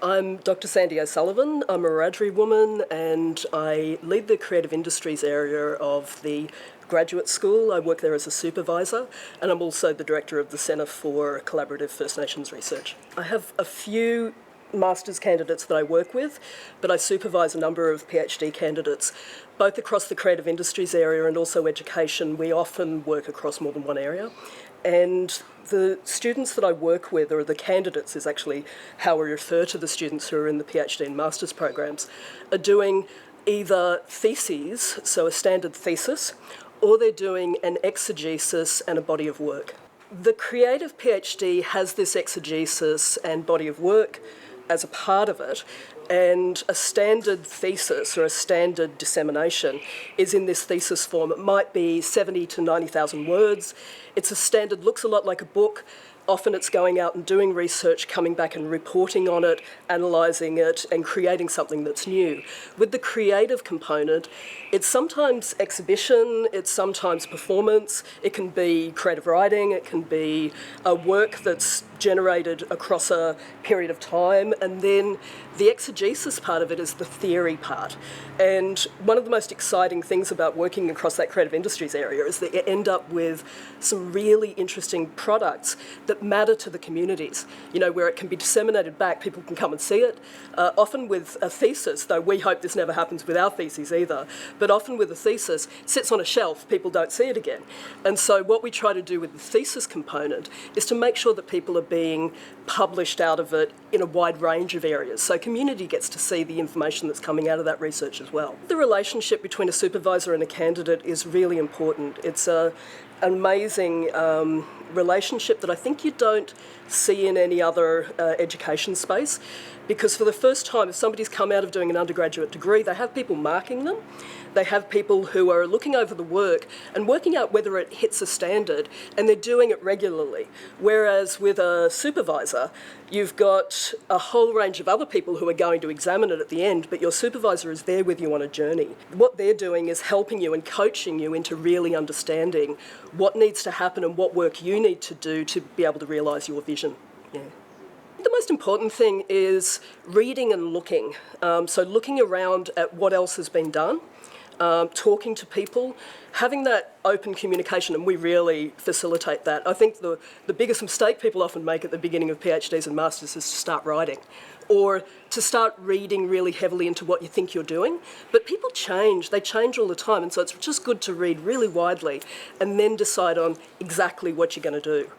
I'm Dr. Sandy O'Sullivan. I'm a Wiradjuri woman and I lead the creative industries area of the graduate school. I work there as a supervisor and I'm also the director of the Centre for Collaborative First Nations Research. I have a few master's candidates that I work with, but I supervise a number of PhD candidates, both across the creative industries area and also education. We often work across more than one area. And the students that I work with, or the candidates is actually how we refer to the students who are in the PhD and master's programs, are doing either theses, so a standard thesis, or they're doing an exegesis and a body of work. The creative PhD has this exegesis and body of work as a part of it, and a standard thesis or a standard dissemination is in this thesis form. It might be 70 to 90,000 words. It's a standard, looks a lot like a book. Often it's going out and doing research, coming back and reporting on it, analysing it and creating something that's new. With the creative component, it's sometimes exhibition, it's sometimes performance, it can be creative writing, it can be a work that's generated across a period of time, and then the exegesis part of it is the theory part. And one of the most exciting things about working across that creative industries area is that you end up with some really interesting products that matter to the communities, you know, where it can be disseminated back, people can come and see it. Often with a thesis, though we hope this never happens with our theses either, but often with a thesis, it sits on a shelf, people don't see it again. And so what we try to do with the thesis component is to make sure that people are being published out of it in a wide range of areas. So community gets to see the information that's coming out of that research as well. The relationship between a supervisor and a candidate is really important. It's an amazing relationship that I think you don't see in any other education space, because for the first time, if somebody's come out of doing an undergraduate degree, they have people marking them. They have people who are looking over the work and working out whether it hits a standard, and they're doing it regularly. Whereas with a supervisor, you've got a whole range of other people who are going to examine it at the end, but your supervisor is there with you on a journey. What they're doing is helping you and coaching you into really understanding what needs to happen and what work you need to do to be able to realise your vision. Yeah. The most important thing is reading and looking. So looking around at what else has been done, talking to people, having that open communication, and we really facilitate that. I think the biggest mistake people often make at the beginning of PhDs and Masters is to start writing, or to start reading really heavily into what you think you're doing. But people change, they change all the time, and so it's just good to read really widely and then decide on exactly what you're going to do.